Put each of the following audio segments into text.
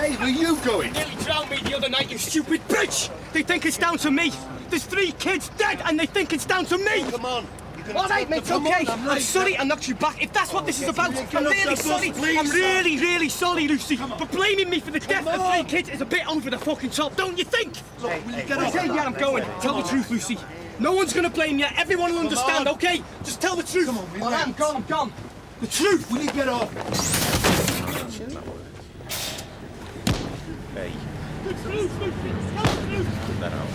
Hey, where are you going? Nearly drowned me the other night, you stupid bitch! They think it's down to me. There's 3 kids dead and they think it's down to me! Come on. All right, mate, okay. I'm sorry I knocked you back. If that's what this is about, I'm really sorry. I'm really sorry, Lucy. But blaming me for the death of 3 kids is a bit over the fucking top, don't you think? Look, will you get off? Okay, yeah, I'm going. Tell the truth, Lucy. No one's gonna blame you. Everyone will understand, okay? Just tell the truth. Come on, All right, I'm relax. gone, I'm gone. The truth. Will you get off? Hey, The truth, Lucy. Tell the truth. that out.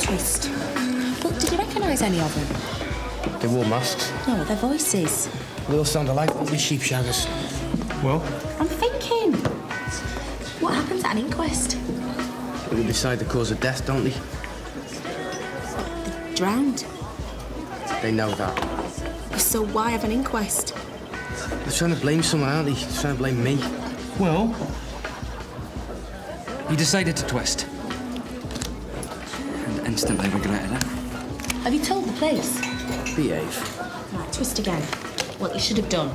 Twist. Look, did you recognise any of them? They wore masks. No, their voices. They all sound alike, don't they, sheep shaggers? Well, I'm thinking. What happens at an inquest? they decide the cause of death, don't they? Drowned. They know that. So why have an inquest? They're trying to blame someone, aren't they? They're trying to blame me. Well, he decided to twist. And instantly regretted it. Have you told the police? Behave. Right, twist again. What you should have done.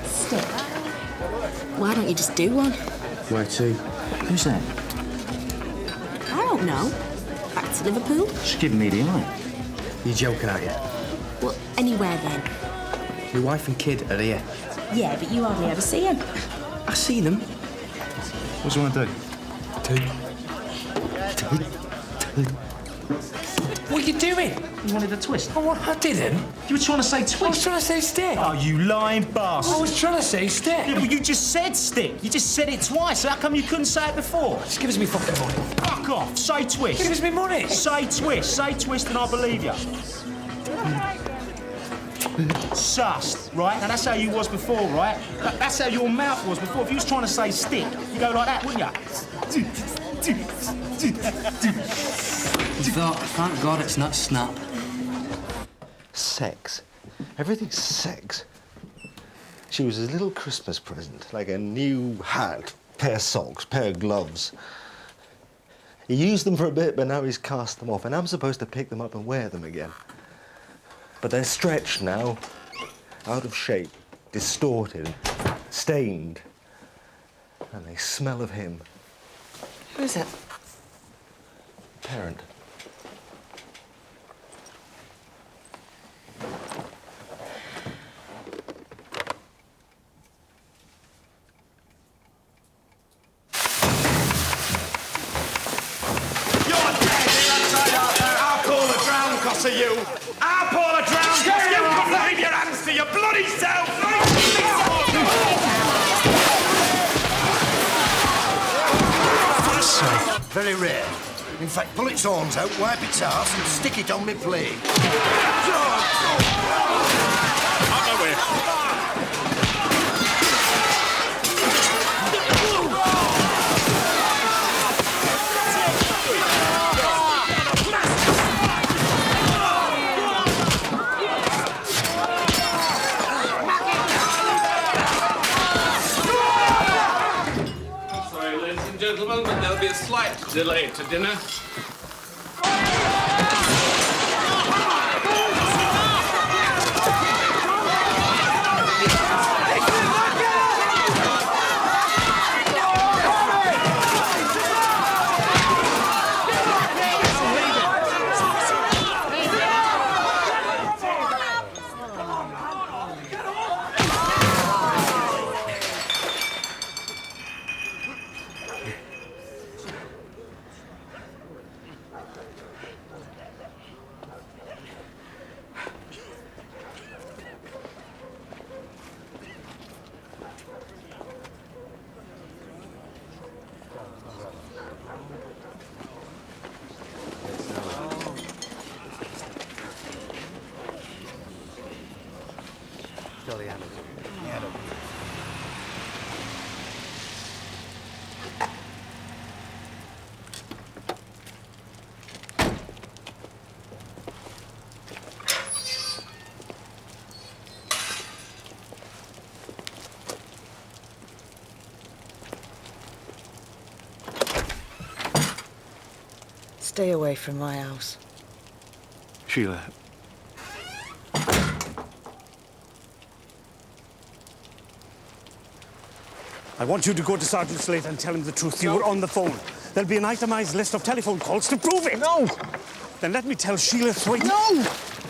Stick. Why don't you just do one? Where to? Who's that? I don't know. Back to Liverpool? She's giving me the eye. You joking, are you? Well, anywhere then. My wife and kid are here. Yeah, but you hardly ever see him. I see them. What do you want to do? What are you doing? You wanted a twist? Oh, what? I didn't. You were trying to say twist. I was trying to say stick. Oh, you lying bastard. I was trying to say stick. Yeah, but you just said stick. You just said it twice. How come you couldn't say it before? Just give us me fucking money. Fuck off. Say twist. Give us me money. Say twist. Say twist and I'll believe you. Sussed, right? Now that's how you was before, right? That's how your mouth was before. If you was trying to say stick, you go like that, wouldn't you? You thought, thank God it's not snap. Sex. Everything's sex. She was his little Christmas present, like a new hat, pair of socks, pair of gloves. He used them for a bit, but now he's cast them off, and I'm supposed to pick them up and wear them again. But they're stretched now, out of shape, distorted, stained, and they smell of him. Who is it? Parent. To you. I'll pull a drown. You can leave your hands to your bloody self. Very rare. In fact, pull its horns out, wipe its arse, and stick it on me plate. Out my way. Gentlemen, but there'll be a slight delay to dinner. Stay away from my house. Sheila. I want you to go to Sergeant Slate and tell him the truth. You were on the phone. There'll be an itemised list of telephone calls to prove it. No! Then let me tell Sheila Thwaite. No!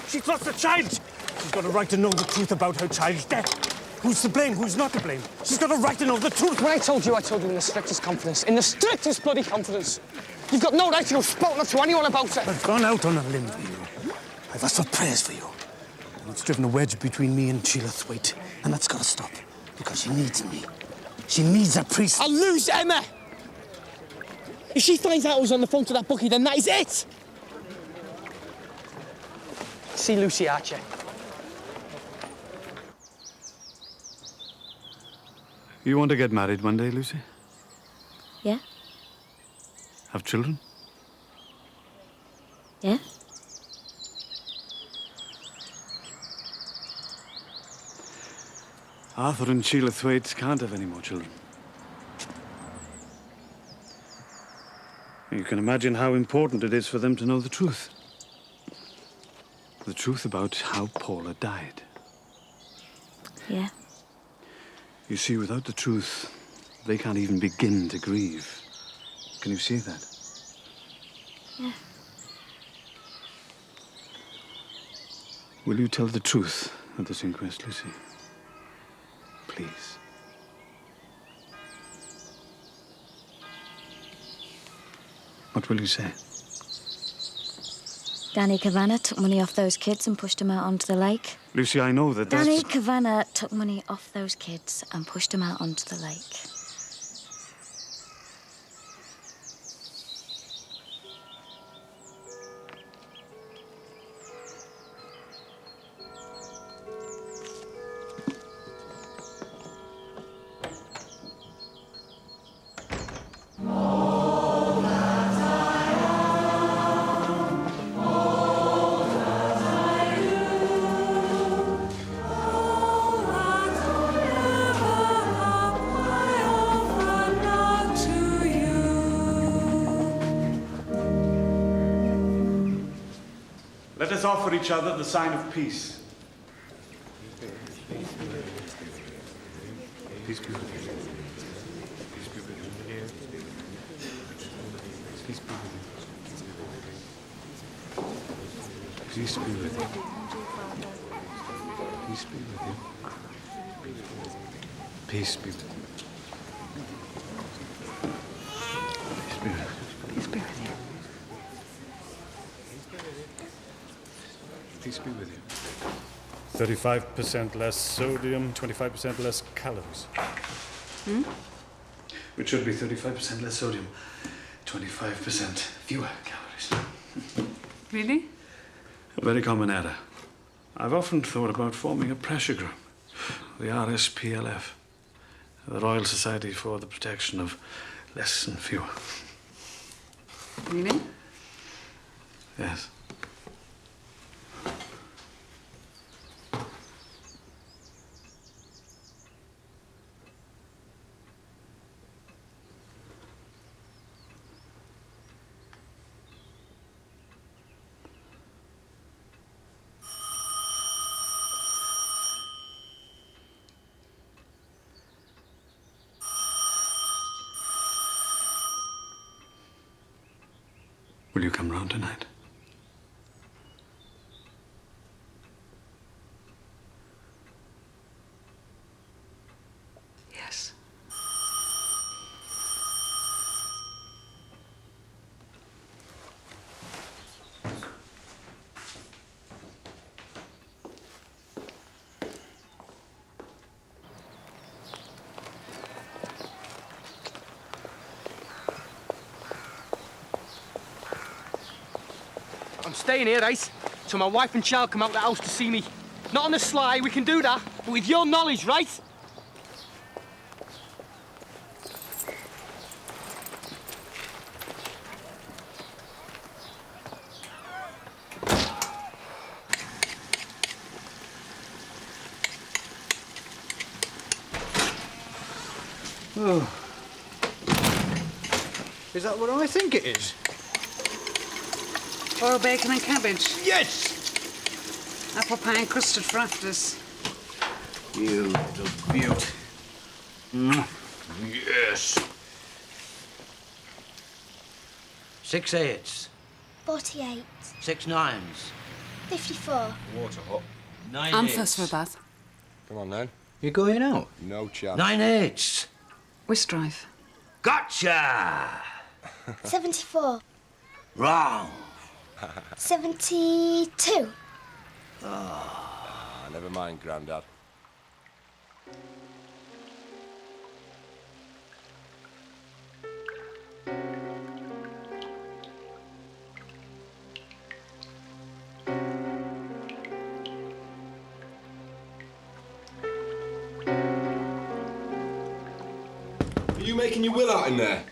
She's lost a child. She's got a right to know the truth about her child's death. Who's to blame? Who's not to blame? She's got a right to know the truth. When I told you in the strictest confidence. In the strictest bloody confidence. You've got no right to go spouting up to anyone about it. I've gone out on a limb for you. I've asked for prayers for you. And it's driven a wedge between me and Sheila Thwaite. And that's got to stop. Because she needs me. She needs a priest. I'll lose Emma! If she finds out I was on the phone to that bookie, then that is it! See Lucy Archer. You want to get married one day, Lucy? Yeah? Have children? Yeah? Arthur and Sheila Thwaite can't have any more children. You can imagine how important it is for them to know the truth. The truth about how Paula died. Yeah. You see, without the truth, they can't even begin to grieve. Can you see that? Yeah. Will you tell the truth at this inquest, Lucy? Please. What will you say? Danny Kavanagh took money off those kids and pushed them out onto the lake. Lucy, I know that that's... Danny Kavanagh took money off those kids and pushed them out onto the lake. Let us offer each other the sign of peace. Peace be with you. Peace be with you. Peace be with you. Peace be with you. Peace be with you. Peace be with you. Peace be with you. Peace be with you. Peace be with you. 35% less sodium, 25% less calories. Which should be 35% less sodium, 25% fewer calories. Really? A very common error. I've often thought about forming a pressure group, the RSPLF, the Royal Society for the Protection of Less and Fewer. Really? Yes. Will you come round tonight? Yes. I'm staying here, right? Till my wife and child come out of the house to see me. Not on the sly, we can do that, but with your knowledge, right? Oh. Is that what I think it is? Boiled bacon and cabbage. Yes! Apple pie and custard for afters. You little beaut. Yes. 6 8s. 48. 6 9s. 54. Water hot. 9 I'm 8s. first for a bath. Come on, then. You're going out? No chance. 9 8s. Wistrife. Gotcha! 74. Wrong. 72. Never mind, Grandad. Are you making your will out in there?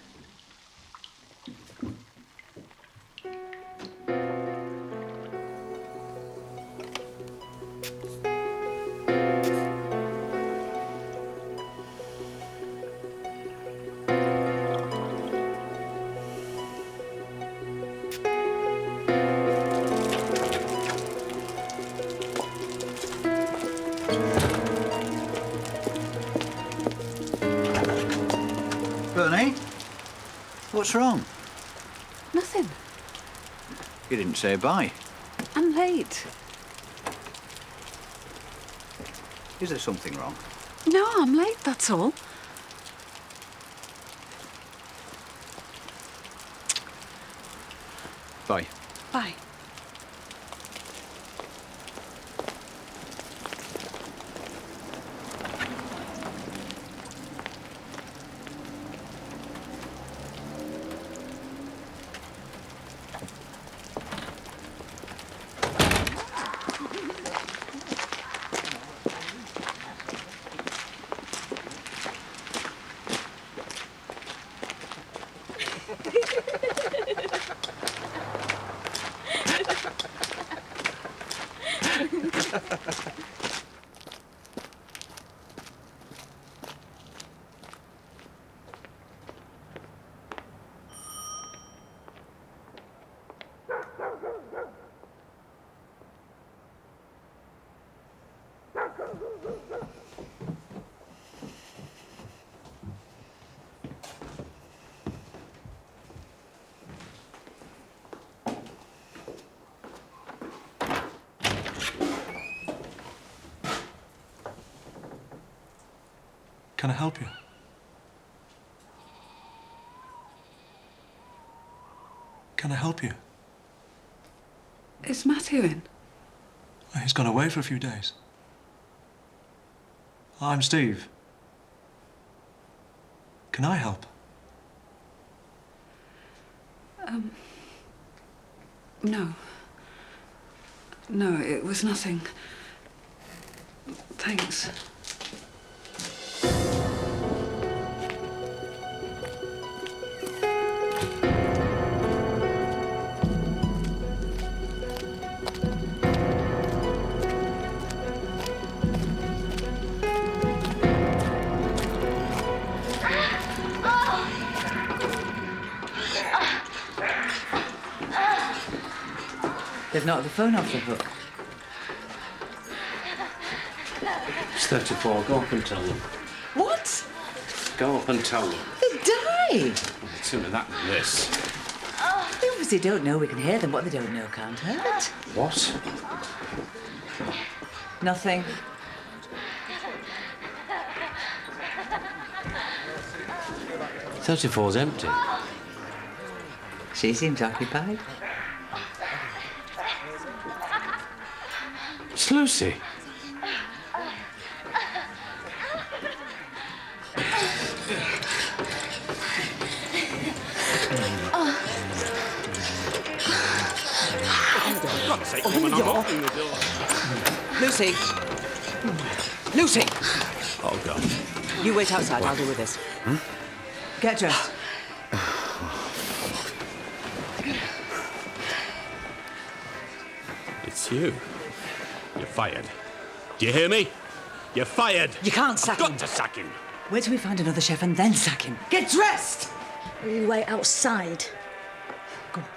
Bernie, what's wrong? Nothing. You didn't say bye. I'm late. Is there something wrong? No, I'm late, that's all. Bye. Bye. Can I help you? Can I help you? Is Matthew in? He's gone away for a few days. I'm Steve. Can I help? No. No, it was nothing. Thanks. They've knocked the phone off the hook. It's 34. Go up and tell them. What? Go up and tell them. They died. Sooner that than this. They obviously don't know we can hear them. What they don't know can't hurt. What? Nothing. "34's empty. She seems occupied. It's Lucy. Lucy! Lucy! Oh, God. You wait outside. I'll deal with this. Get dressed. It's you. You're fired. Do you hear me? You're fired. You can't sack him. Got to sack him. Wait till we find another chef and then sack him. Get dressed! You wait outside. Go on.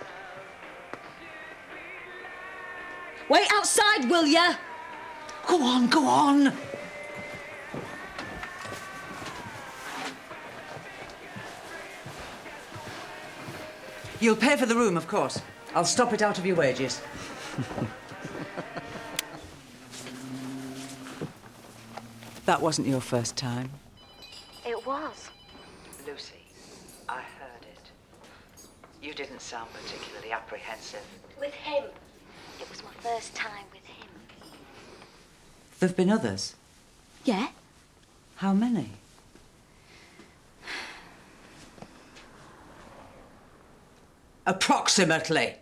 Wait outside, will ya? Go on, go on. You'll pay for the room, of course. I'll stop it out of your wages. That wasn't your first time. It was. Lucy, I heard it. You didn't sound particularly apprehensive. With him. It was my first time with him. There've been others? Yeah? How many? Approximately.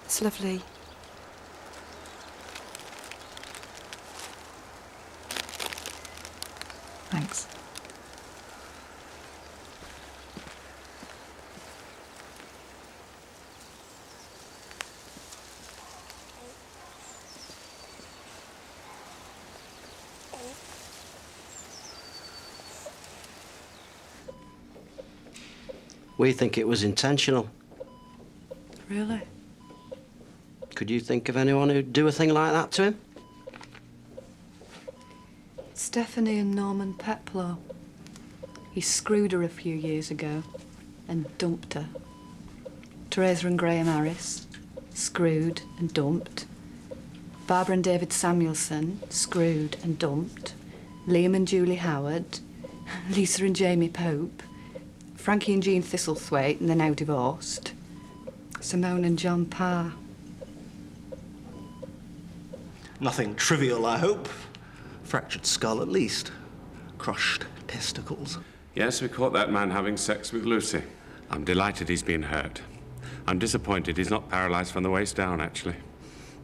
It's lovely. Thanks. We think it was intentional. Really? Could you think of anyone who'd do a thing like that to him? Stephanie and Norman Peplow. He screwed her a few years ago and dumped her. Teresa and Graham Harris, screwed and dumped. Barbara and David Samuelson, screwed and dumped. Liam and Julie Howard, Lisa and Jamie Pope, Frankie and Jean Thistlethwaite, and they're now divorced. Simone and John Parr. Nothing trivial, I hope. Fractured skull, at least. Crushed testicles. Yes, we caught that man having sex with Lucy. I'm delighted he's been hurt. I'm disappointed he's not paralysed from the waist down, actually.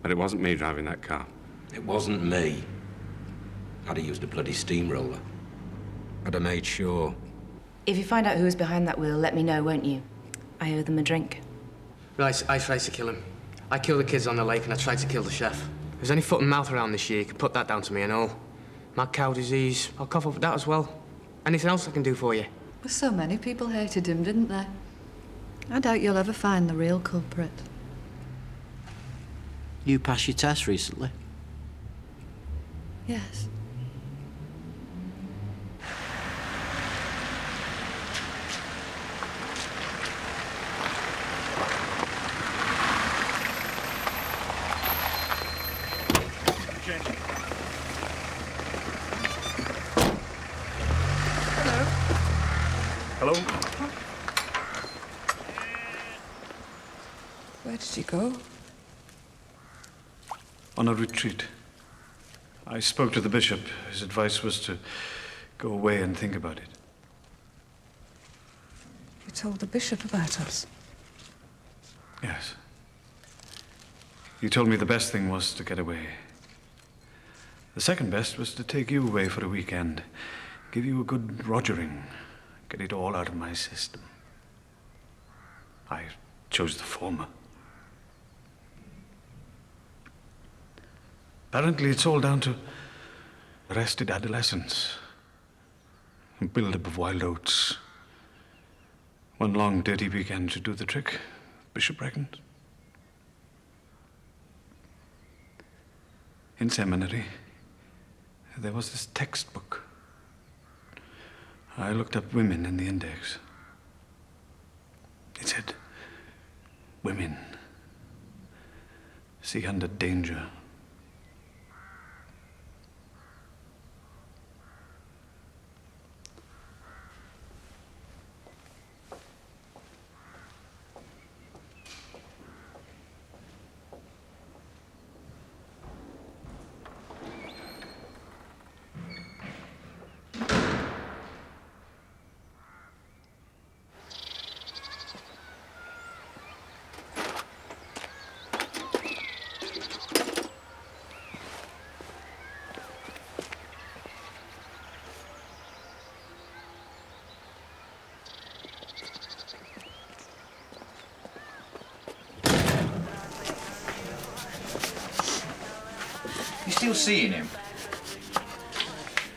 But it wasn't me driving that car. It wasn't me. I'd have used a bloody steamroller. I'd have made sure. If you find out who was behind that wheel, let me know, won't you? I owe them a drink. Right, I tried to kill him. I killed the kids on the lake and I tried to kill the chef. If there's any foot and mouth around this year, you can put that down to me and all. Mad cow disease, I'll cough up that as well. Anything else I can do for you? Well, so many people hated him, didn't they? I doubt you'll ever find the real culprit. You passed your test recently. Yes. Hello? Where did he go? On a retreat. I spoke to the bishop. His advice was to go away and think about it. You told the bishop about us? Yes. He told me the best thing was to get away. The second best was to take you away for a weekend. Give you a good rogering. Get it all out of my system. I chose the former. Apparently, it's all down to arrested adolescence. A build-up of wild oats. One long, dirty weekend should do the trick. Bishop reckons. In seminary, there was this textbook. I looked up women in the index. It said, women see under danger. You still seeing him?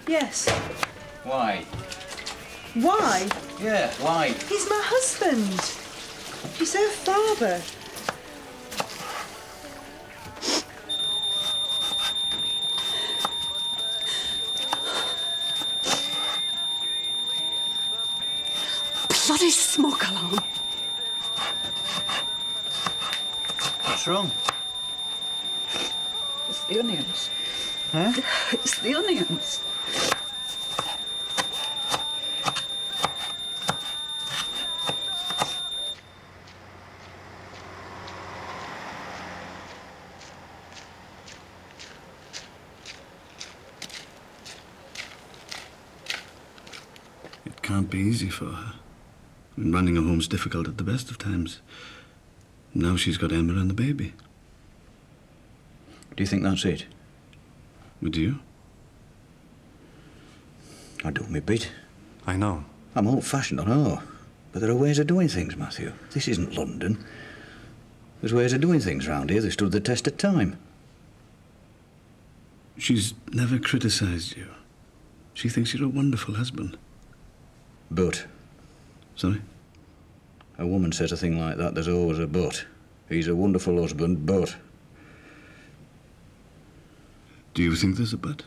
Yes. Why? Why? Yeah, why? He's my husband. He's her father. Bloody smoke alarm. What's wrong? It's the onions. Huh? It's the onions. It can't be easy for her. And running a home's difficult at the best of times. Now she's got Emma and the baby. Do you think that's it? Would you? I do my bit. I know. I'm old-fashioned, I know. But there are ways of doing things, Matthew. This isn't London. There's ways of doing things round here that stood the test of time. She's never criticised you. She thinks you're a wonderful husband. But? Sorry? A woman says a thing like that, there's always a but. He's a wonderful husband, but... Do you think there's a but?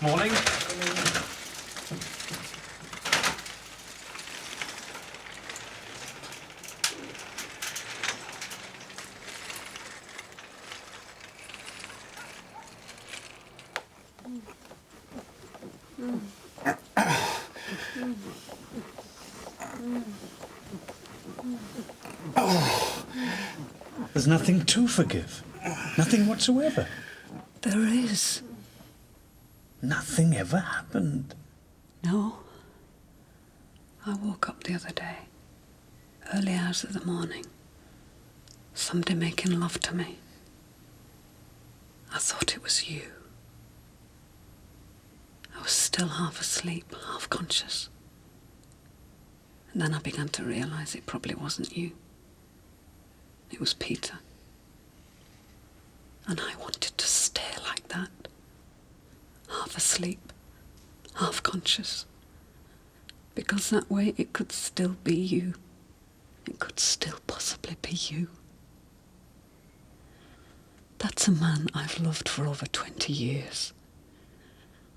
Morning. There's nothing to forgive. Nothing whatsoever. There is. Nothing ever happened. No. I woke up the other day, early hours of the morning. Somebody making love to me. I thought it was you. I was still half asleep, half conscious. And then I began to realise it probably wasn't you. It was Peter. And I wanted to stay like that. Half asleep, half conscious. Because that way it could still be you. It could still possibly be you. That's a man I've loved for over 20 years.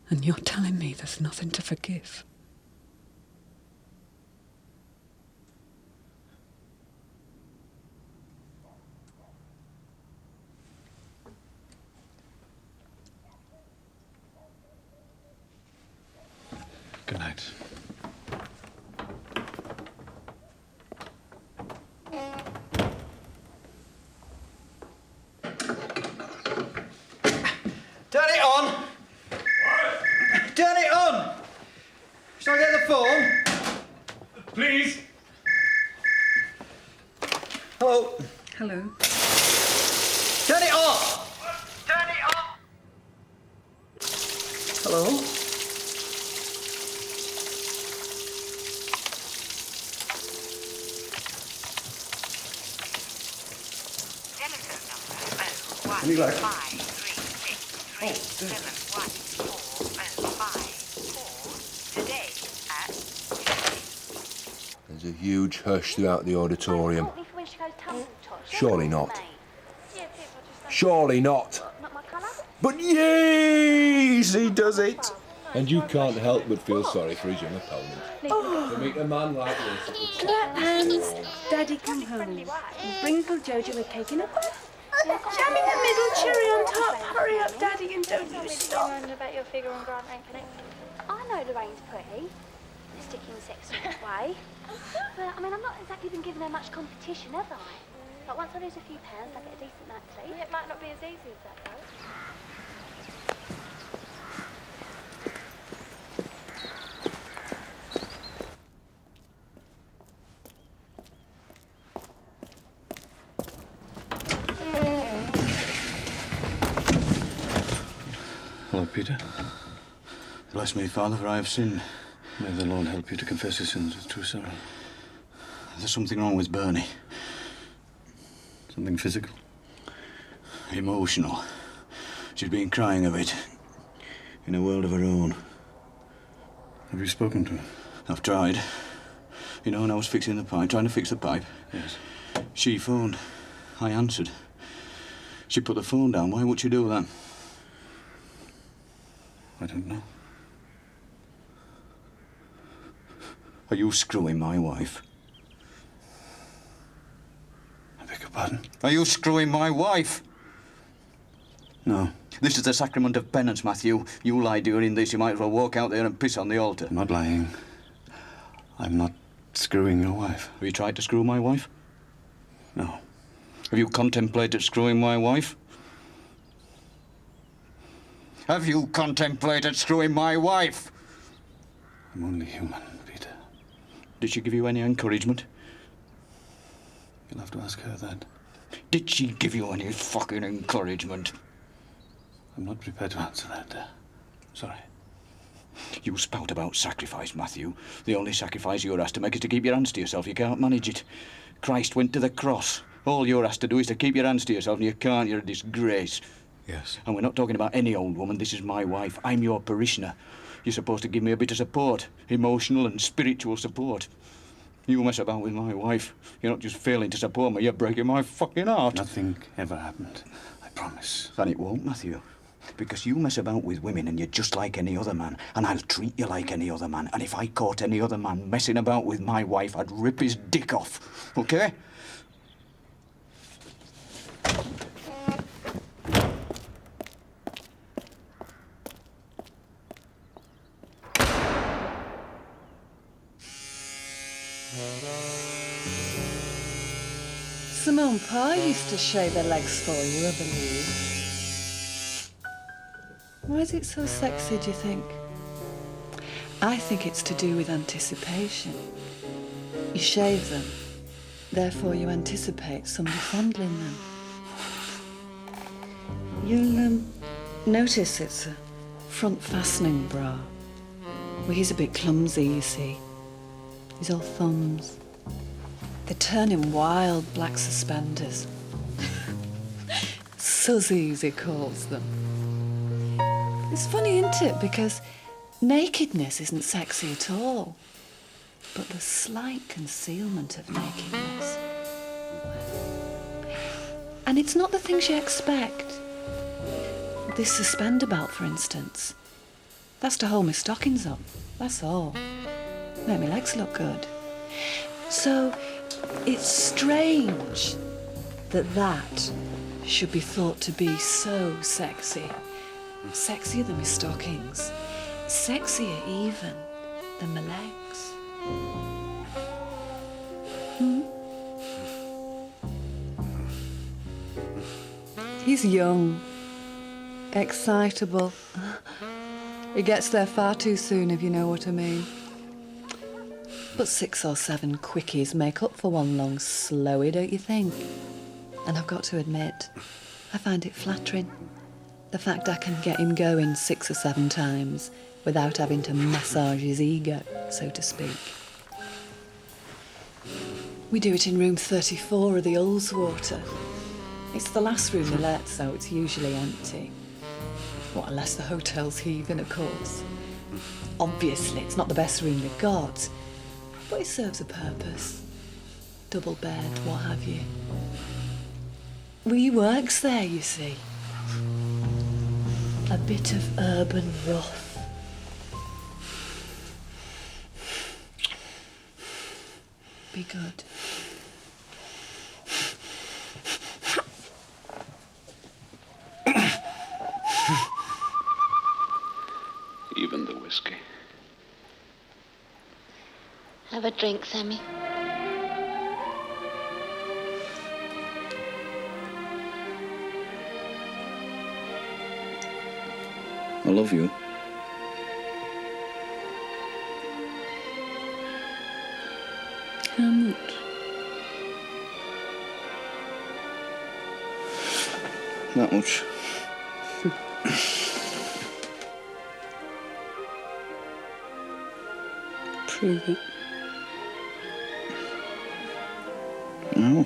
And you're telling me there's nothing to forgive. Good night. Turn it on! Shall I get the phone? Please. Hello. Hello. Turn it off! Turn it off! Hello? Any luck? There's a huge hush throughout the auditorium. Surely not. Surely not. But yes, he does it. And you can't help but feel sorry for his young opponent. To meet a man like this. Clap hands. Daddy come home. Bring little Jojo a cake in a bath. Jam in the middle, cherry on top. Hurry up, Daddy, and don't you stop. About your figure on Grant Rank Connect. I know Lorraine's pretty, sticking sex sort of way. But I mean, I'm not exactly been giving her much competition, have I? But once I lose a few pounds, I get a decent night's sleep. It might not be as easy as that, though. Hello, Peter. Bless me, Father, for I have sinned. May the Lord help you to confess your sins with true sorrow. There's something wrong with Bernie. Something physical? Emotional. She's been crying a bit. In a world of her own. Have you spoken to her? I've tried. You know, when I was fixing the pipe, trying to fix the pipe. Yes. She phoned. I answered. She put the phone down. Why would she do that? I don't know. Are you screwing my wife? I beg your pardon? Are you screwing my wife? No. This is the sacrament of penance, Matthew. You lie during this, you might as well walk out there and piss on the altar. I'm not lying. I'm not screwing your wife. Have you tried to screw my wife? No. Have you contemplated screwing my wife? Have you contemplated screwing my wife? I'm only human, Peter. Did she give you any encouragement? You'll have to ask her that. Did she give you any fucking encouragement? I'm not prepared to answer that. Sorry. You spout about sacrifice, Matthew. The only sacrifice you're asked to make is to keep your hands to yourself. You can't manage it. Christ went to the cross. All you're asked to do is to keep your hands to yourself, and you can't. You're a disgrace. Yes. And we're not talking about any old woman. This is my wife. I'm your parishioner. You're supposed to give me a bit of support. Emotional and spiritual support. You mess about with my wife. You're not just failing to support me, you're breaking my fucking heart. Nothing ever happened. I promise. And it won't, Matthew. Because you mess about with women and you're just like any other man. And I'll treat you like any other man. And if I caught any other man messing about with my wife, I'd rip his dick off. Okay? Simone Pa used to shave her legs for you, I believe. Why is it so sexy, do you think? I think it's to do with anticipation. You shave them, therefore you anticipate somebody fondling them. You'll notice it's a front fastening bra. Well, he's a bit clumsy, you see. He's all thumbs. They turn him wild, black suspenders. Suzzies, he calls them. It's funny, isn't it? Because nakedness isn't sexy at all. But the slight concealment of nakedness. And it's not the things you expect. This suspender belt, for instance. That's to hold my stockings up. That's all. Make my legs look good. So, it's strange that that should be thought to be so sexy. Sexier than my stockings. Sexier even than my legs. He's young, excitable. He gets there far too soon, if you know what I mean. But 6 or 7 quickies make up for one long slowie, don't you think? And I've got to admit, I find it flattering. The fact I can get him going 6 or 7 times without having to massage his ego, so to speak. We do it in room 34 of the Ullswater. It's the last room they let, so it's usually empty. What, unless the hotel's heaving, of course. Obviously, it's not the best room they've got, but it serves a purpose. Double bed, what have you. We works there, you see. A bit of urban rough. Be good. Even the whiskey. Have a drink, Sammy. I love you. How much? That much. Prove it. No.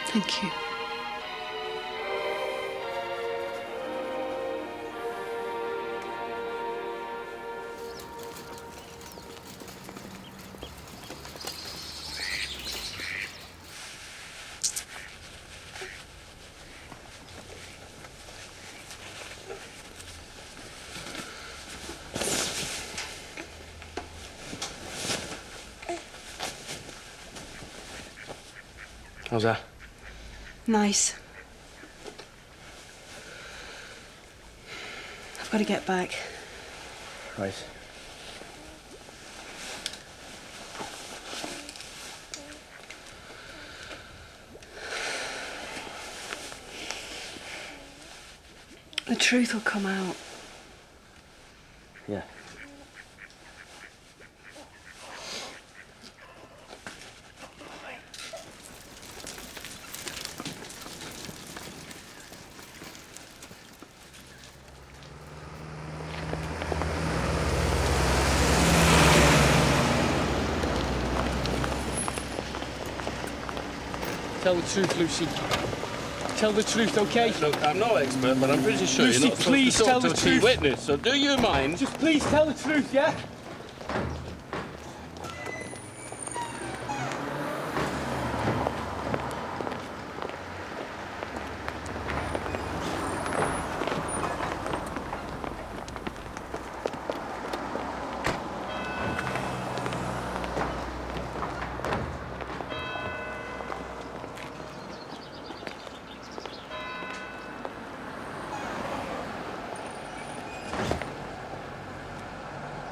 Thank you. How's that? Nice. I've got to get back. Right. The truth will come out. Yeah. Tell the truth, Lucy. Tell the truth, okay? Look, I'm no expert, but I'm pretty sure Lucy, you're not please supposed to tell talk the to a key truth. witness, so do you mind? Just please tell the truth, yeah?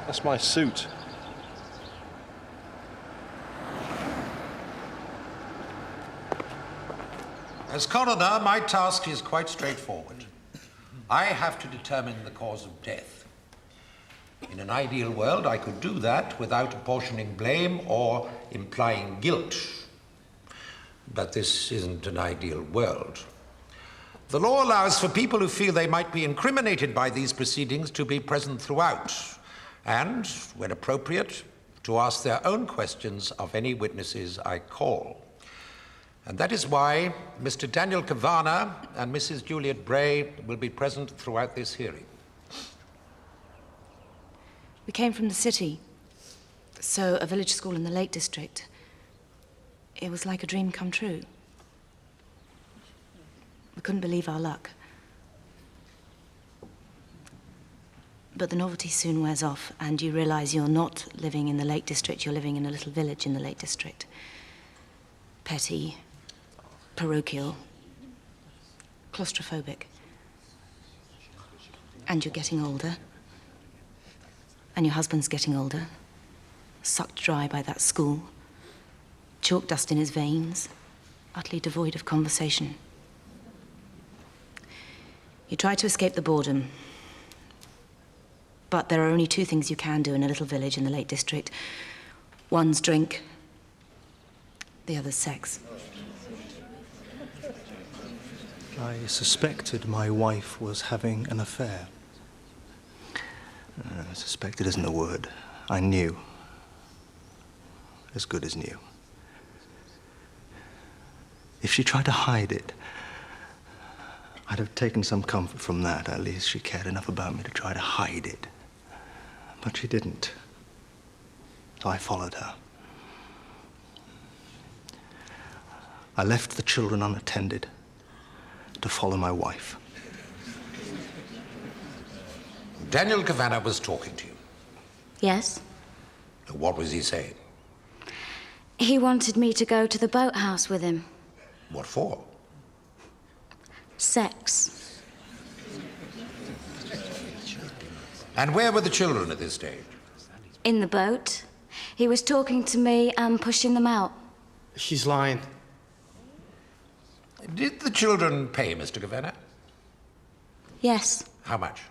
That's my suit. As coroner, my task is quite straightforward. I have to determine the cause of death. In an ideal world, I could do that without apportioning blame or implying guilt. But this isn't an ideal world. The law allows for people who feel they might be incriminated by these proceedings to be present throughout, and, when appropriate, to ask their own questions of any witnesses I call. And that is why Mr. Daniel Kavanagh and Mrs. Juliet Bray will be present throughout this hearing. We came from the city, so a village school in the Lake District. It was like a dream come true. We couldn't believe our luck. But the novelty soon wears off, and you realize you're not living in the Lake District, you're living in a little village in the Lake District. Petty, parochial, claustrophobic. And you're getting older. And your husband's getting older, sucked dry by that school, chalk dust in his veins, utterly devoid of conversation. You try to escape the boredom. But there are only two things you can do in a little village in the Lake District. One's drink, the other's sex. I suspected my wife was having an affair. Suspected isn't a word. I knew. As good as knew. If she tried to hide it, I'd have taken some comfort from that. At least she cared enough about me to try to hide it. But she didn't. So I followed her. I left the children unattended to follow my wife. Daniel Kavanagh was talking to you. Yes? What was he saying? He wanted me to go to the boathouse with him. What for? Sex. And where were the children at this stage? In the boat. He was talking to me and pushing them out. She's lying. Did the children pay Mr. Kavanagh? Yes. How much?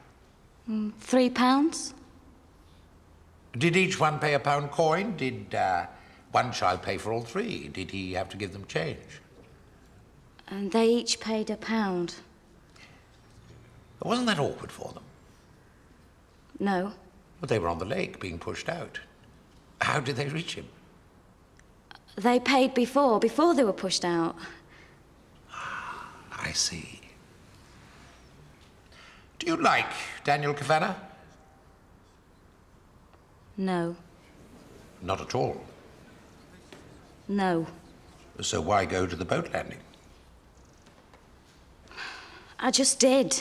£3. Did each one pay a pound coin? Did one child pay for all three? Did he have to give them change? And they each paid £1. Wasn't that awkward for them? No. But they were on the lake being pushed out. How did they reach him? They paid before they were pushed out. I see. Do you like Daniel Kavanagh? No. Not at all. No. So why go to the boat landing? I just did.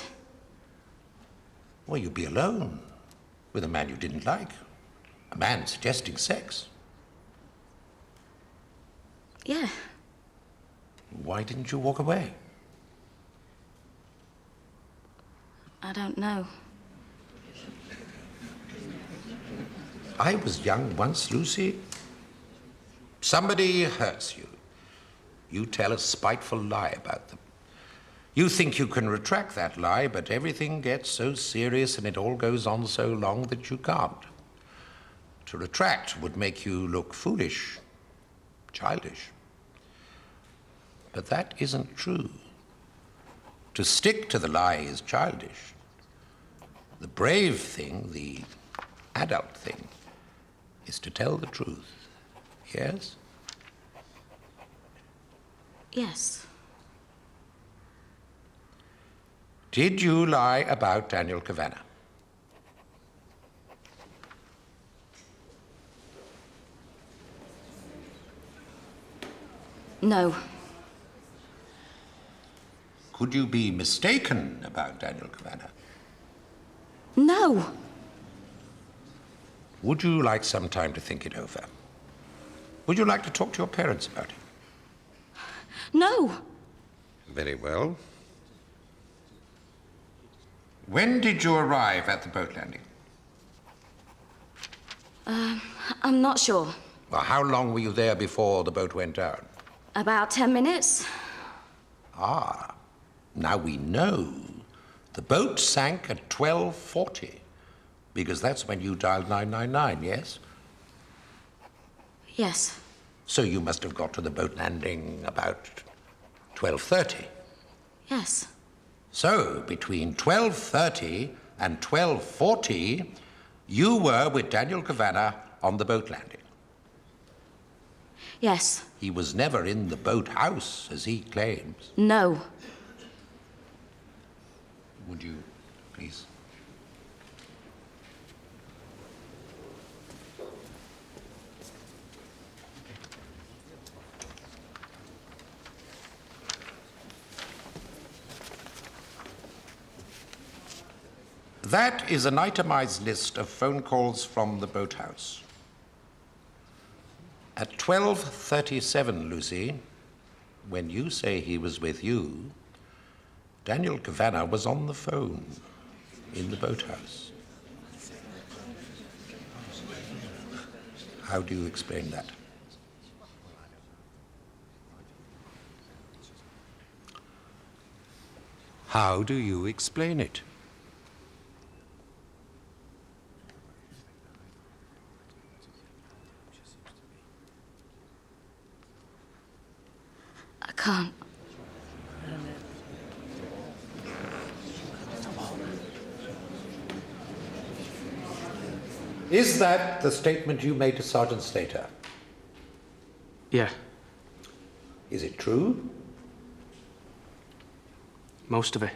Well, you'd be alone with a man you didn't like. A man suggesting sex. Yeah. Why didn't you walk away? I don't know. I was young once, Lucy. Somebody hurts you. You tell a spiteful lie about them. You think you can retract that lie, but everything gets so serious and it all goes on so long that you can't. To retract would make you look foolish, childish. But that isn't true. To stick to the lie is childish. The brave thing, the adult thing, is to tell the truth. Yes? Yes. Did you lie about Daniel Kavanagh? No. Could you be mistaken about Daniel Kavanagh? No. Would you like some time to think it over? Would you like to talk to your parents about it? No. Very well. When did you arrive at the boat landing? I'm not sure. Well, how long were you there before the boat went down? About 10 minutes. Ah, now we know. The boat sank at 12:40, because that's when you dialed 999, yes? Yes. So you must have got to the boat landing about 12:30. Yes. So, between 12:30 and 12:40, you were with Daniel Kavanagh on the boat landing. Yes. He was never in the boathouse, as he claims. No. Would you, please? That is an itemized list of phone calls from the boathouse. At 12:37, Lucy, when you say he was with you, Daniel Kavanagh was on the phone in the boathouse. How do you explain that? How do you explain it? I can't. Is that the statement you made to Sergeant Slater? Yeah. Is it true? Most of it.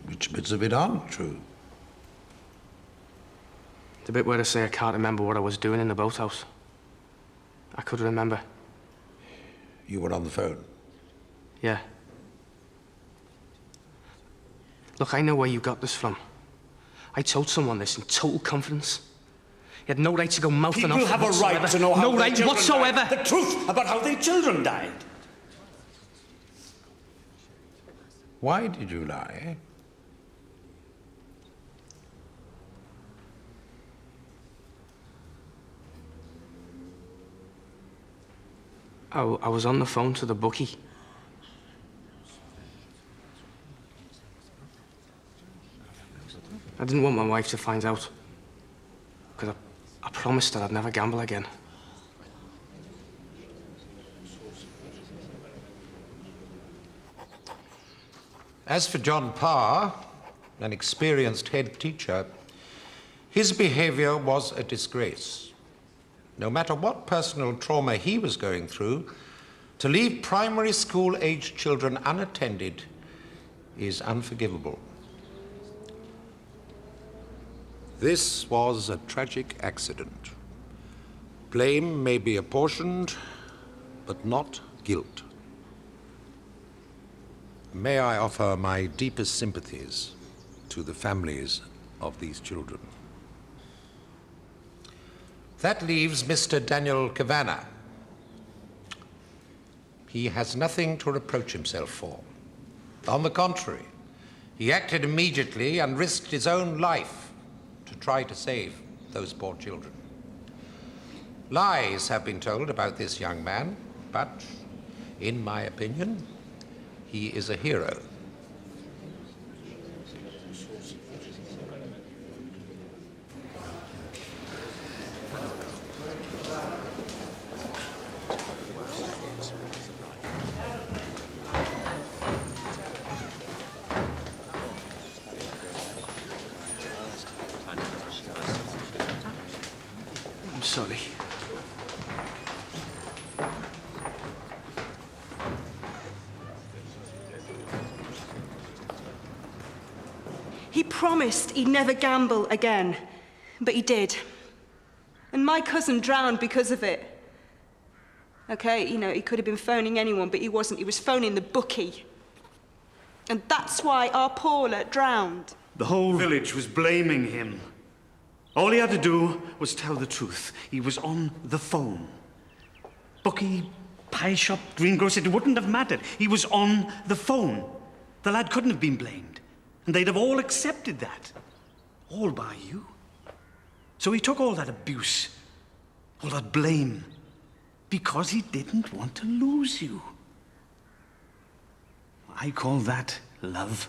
Which bits of it aren't true? The bit where I say I can't remember what I was doing in the boathouse. I could remember. You were on the phone? Yeah. Look, I know where you got this from. I told someone this in total confidence. You had no right to go mouthing off. People have a whatsoever. right to know how no their right children whatsoever. died. The truth about how their children died. Why did you lie? I was on the phone to the bookie. I didn't want my wife to find out. Because I promised her I'd never gamble again. As for John Parr, an experienced head teacher, his behavior was a disgrace. No matter what personal trauma he was going through, to leave primary school-aged children unattended is unforgivable. This was a tragic accident. Blame may be apportioned, but not guilt. May I offer my deepest sympathies to the families of these children. That leaves Mr. Daniel Kavanagh. He has nothing to reproach himself for. On the contrary, he acted immediately and risked his own life to try to save those poor children. Lies have been told about this young man, but, in my opinion, he is a hero. I'm sorry. He promised he'd never gamble again, but he did. And my cousin drowned because of it. Okay, you know, he could have been phoning anyone, but he wasn't. He was phoning the bookie. And that's why our Paula drowned. The whole village was blaming him. All he had to do was tell the truth. He was on the phone. Bookie, pie shop, greengrocer, it wouldn't have mattered. He was on the phone. The lad couldn't have been blamed. And they'd have all accepted that. All by you. So he took all that abuse, all that blame, because he didn't want to lose you. I call that love.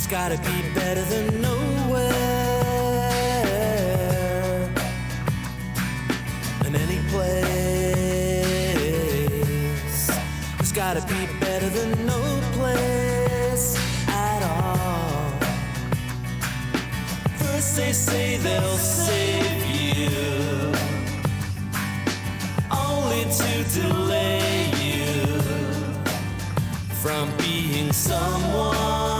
It's gotta be better than nowhere, in any place. It's gotta be better than no place at all. First they say they'll save you, only to delay you from being someone